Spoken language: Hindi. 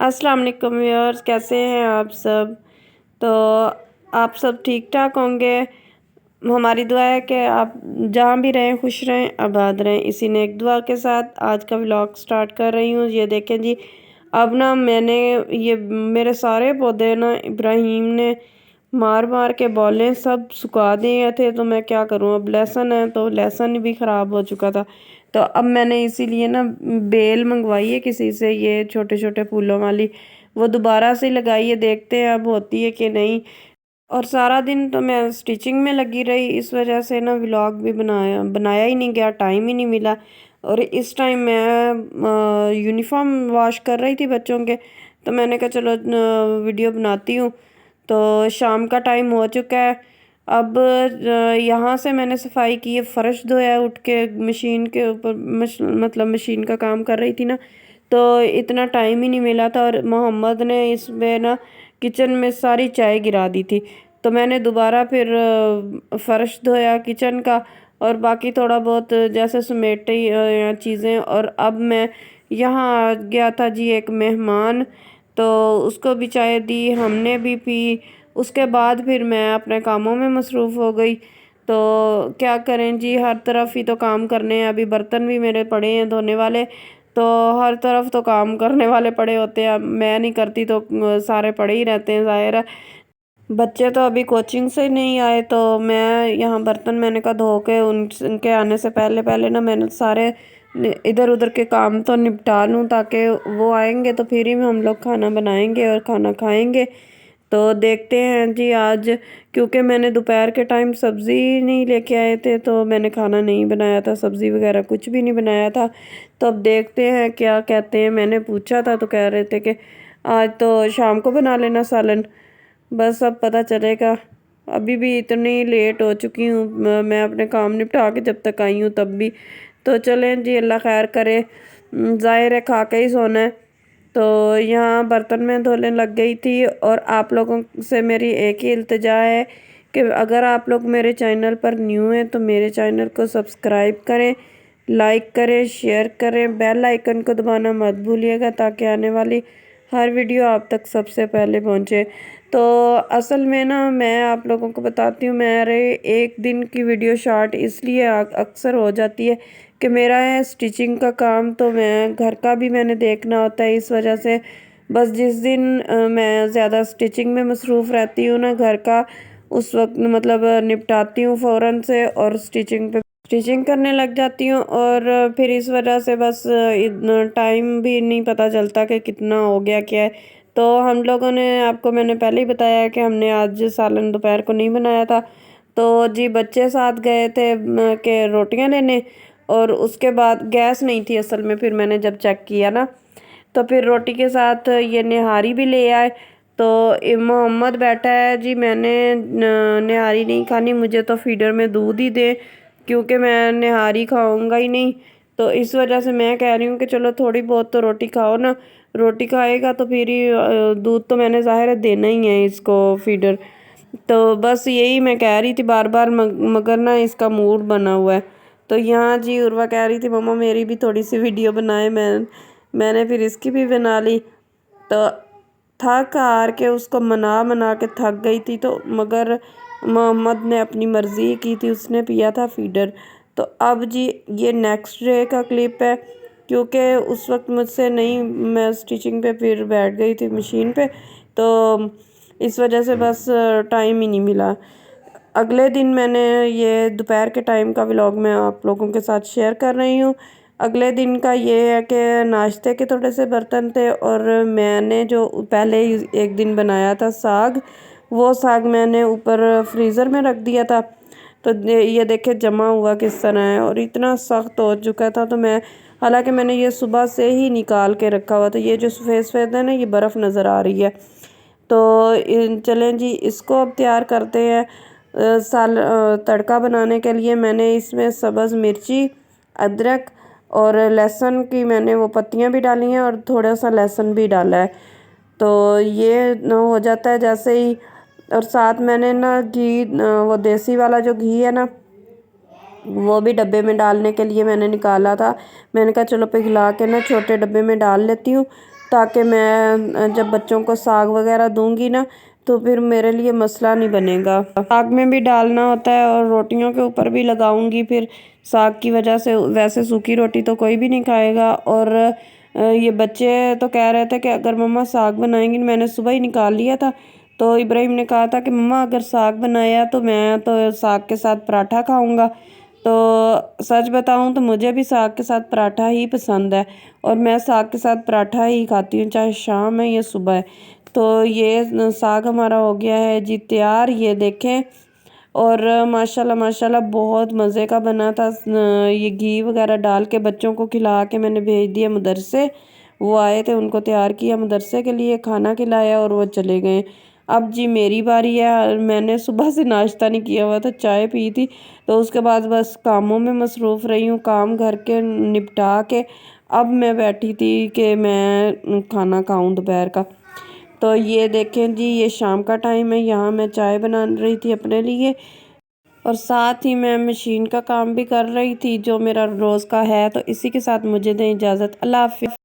अस्सलाम वालेकुम व्यूअर्स, कैसे हैं आप सब। तो आप सब ठीक ठाक होंगे। हमारी दुआ है कि आप जहाँ भी रहें खुश रहें, आबाद रहें। इसी ने एक दुआ के साथ आज का व्लॉग स्टार्ट कर रही हूँ। ये देखें जी, अब ना मैंने ये मेरे सारे पौधे ना इब्राहिम ने मार मार के बॉलें सब सुखा दिए थे। तो मैं क्या करूँ, अब लहसुन है तो लहसुन भी ख़राब हो चुका था। तो अब मैंने इसीलिए ना बेल मंगवाई है किसी से, ये छोटे छोटे फूलों वाली। वो दोबारा से लगाई है, देखते हैं अब होती है कि नहीं। और सारा दिन तो मैं स्टिचिंग में लगी रही, इस वजह से ना व्लॉग भी बनाया ही नहीं गया, टाइम ही नहीं मिला। और इस टाइम मैं यूनिफॉर्म वॉश कर रही थी बच्चों के, तो मैंने कहा चलो वीडियो बनाती हूँ। तो शाम का टाइम हो चुका है। अब यहाँ से मैंने सफाई की है, फ़र्श धोया उठ के मशीन के ऊपर, मतलब मशीन का काम कर रही थी ना, तो इतना टाइम ही नहीं मिला था। और मोहम्मद ने इसमें ना किचन में सारी चाय गिरा दी थी। तो मैंने दोबारा फिर फ़र्श धोया किचन का, और बाकी थोड़ा बहुत जैसे समेटे चीज़ें। और अब मैं यहाँ आ गया था जी एक मेहमान, तो उसको भी चाय दी, हमने भी पी। उसके बाद फिर मैं अपने कामों में मसरूफ़ हो गई। तो क्या करें जी, हर तरफ ही तो काम करने हैं। अभी बर्तन भी मेरे पड़े हैं धोने वाले, तो हर तरफ तो काम करने वाले पड़े होते हैं। अब मैं नहीं करती तो सारे पड़े ही रहते हैं, ज़ाहिर है। बच्चे तो अभी कोचिंग से नहीं आए, तो मैं यहाँ बर्तन मैंने कहा धो के उनके आने से पहले पहले ना मैंने सारे इधर उधर के काम तो निपटा लूँ, ताकि वो आएंगे तो फिर ही हम लोग खाना बनाएंगे और खाना खाएंगे। तो देखते हैं जी आज, क्योंकि मैंने दोपहर के टाइम सब्ज़ी नहीं लेके आए थे, तो मैंने खाना नहीं बनाया था, सब्ज़ी वगैरह कुछ भी नहीं बनाया था। तो अब देखते हैं क्या कहते हैं। मैंने पूछा था तो कह रहे थे कि आज तो शाम को बना लेना सालन। बस अब पता चलेगा। अभी भी इतनी लेट हो चुकी हूँ, मैं अपने काम निपटा के जब तक आई हूँ तब भी। तो चलें जी, अल्लाह खैर करे। ज़ाहिर है खा के ही सोना है। तो यहाँ बर्तन में धोने लग गई थी। और आप लोगों से मेरी एक ही इल्तिजा है कि अगर आप लोग मेरे चैनल पर न्यू हैं तो मेरे चैनल को सब्सक्राइब करें, लाइक करें, शेयर करें, बेल आइकन को दबाना मत भूलिएगा, ताकि आने वाली हर वीडियो आप तक सबसे पहले पहुंचे। तो असल में ना मैं आप लोगों को बताती हूँ, मेरे एक दिन की वीडियो शॉर्ट इसलिए अक्सर हो जाती है कि मेरा है स्टिचिंग का काम, तो मैं घर का भी मैंने देखना होता है। इस वजह से बस जिस दिन मैं ज़्यादा स्टिचिंग में मसरूफ़ रहती हूँ ना, घर का उस वक्त मतलब निपटाती हूँ फ़ौरन से, और स्टिचिंग करने लग जाती हूँ। और फिर इस वजह से बस टाइम भी नहीं पता चलता कि कितना हो गया क्या है। तो हम लोगों ने, आपको मैंने पहले ही बताया कि हमने आज सालन दोपहर को नहीं बनाया था। तो जी बच्चे साथ गए थे के रोटियां लेने, और उसके बाद गैस नहीं थी असल में। फिर मैंने जब चेक किया ना, तो फिर रोटी के साथ ये निहारी भी ले आए। तो मोहम्मद बैठा है जी, मैंने निहारी नहीं खानी, मुझे तो फीडर में दूध ही दे, क्योंकि मैं निहारी खाऊंगा ही नहीं। तो इस वजह से मैं कह रही हूँ कि चलो थोड़ी बहुत तो रोटी खाओ ना। रोटी खाएगा तो फिर ही दूध तो मैंने ज़ाहिर है देना ही है इसको, फीडर। तो बस यही मैं कह रही थी बार बार, मगर ना इसका मूड बना हुआ है। तो यहाँ जी उर्वा कह रही थी मम्मा मेरी भी थोड़ी सी वीडियो बनाए। मैंने फिर इसकी भी बना ली। तो थक हार के उसको मना मना के थक गई थी, तो मगर मोहम्मद ने अपनी मर्ज़ी की थी, उसने पिया था फीडर। तो अब जी ये नेक्स्ट डे का क्लिप है, क्योंकि उस वक्त मुझसे नहीं, मैं स्टिचिंग पे फिर बैठ गई थी मशीन पे, तो इस वजह से बस टाइम ही नहीं मिला। अगले दिन मैंने ये दोपहर के टाइम का व्लॉग मैं आप लोगों के साथ शेयर कर रही हूँ। अगले दिन का ये है कि नाश्ते के थोड़े से बर्तन थे, और मैंने जो पहले ही एक दिन बनाया था साग, वो साग मैंने ऊपर फ्रीज़र में रख दिया था। तो ये देखे जमा हुआ किस तरह है, और इतना सख्त हो चुका था। तो मैं, हालांकि मैंने ये सुबह से ही निकाल के रखा हुआ था। ये जो सफ़ेद सफ़ेद है ना, ये बर्फ़ नज़र आ रही है। तो चलें जी इसको अब तैयार करते हैं। तड़का बनाने के लिए मैंने इसमें सब्ज़ मिर्ची, अदरक और लहसुन की मैंने वो पत्तियां भी डाली हैं, और थोड़ा सा लहसुन भी डाला है। तो ये न हो जाता है जैसे ही। और साथ मैंने ना घी, वो देसी वाला जो घी है ना, वो भी डब्बे में डालने के लिए मैंने निकाला था। मैंने कहा चलो पिघला के ना छोटे डब्बे में डाल लेती हूँ, ताकि मैं जब बच्चों को साग वगैरह दूंगी ना तो फिर मेरे लिए मसला नहीं बनेगा। साग में भी डालना होता है और रोटियों के ऊपर भी लगाऊंगी फिर साग की वजह से। वैसे सूखी रोटी तो कोई भी नहीं खाएगा। और ये बच्चे तो कह रहे थे कि अगर मम्मा साग बनाएंगी, मैंने सुबह ही निकाल लिया था। तो इब्राहिम ने कहा था कि मम्मा अगर साग बनाया तो मैं तो साग के साथ पराठा खाऊंगा। तो सच बताऊं तो मुझे भी साग के साथ पराठा ही पसंद है और मैं साग के साथ पराठा ही खाती हूँ, चाहे शाम है या सुबह है। तो ये साग हमारा हो गया है जी तैयार, ये देखें। और माशाल्लाह माशाल्लाह बहुत मज़े का बना था। ये घी वगैरह डाल के बच्चों को खिला के मैंने भेज दिया मदरसे। वो आए थे, उनको तैयार किया मदरसे के लिए, खाना खिलाया और वो चले गए। अब जी मेरी बारी है। मैंने सुबह से नाश्ता नहीं किया हुआ था, चाय पी थी। तो उसके बाद बस कामों में मसरूफ़ रही हूँ, काम घर के निपटा के अब मैं बैठी थी कि मैं खाना खाऊं दोपहर का। तो ये देखें जी, ये शाम का टाइम है, यहाँ मैं चाय बना रही थी अपने लिए और साथ ही मैं मशीन का काम भी कर रही थी जो मेरा रोज़ का है। तो इसी के साथ मुझे दें इजाज़त। अल्लाह हाफ़िज़।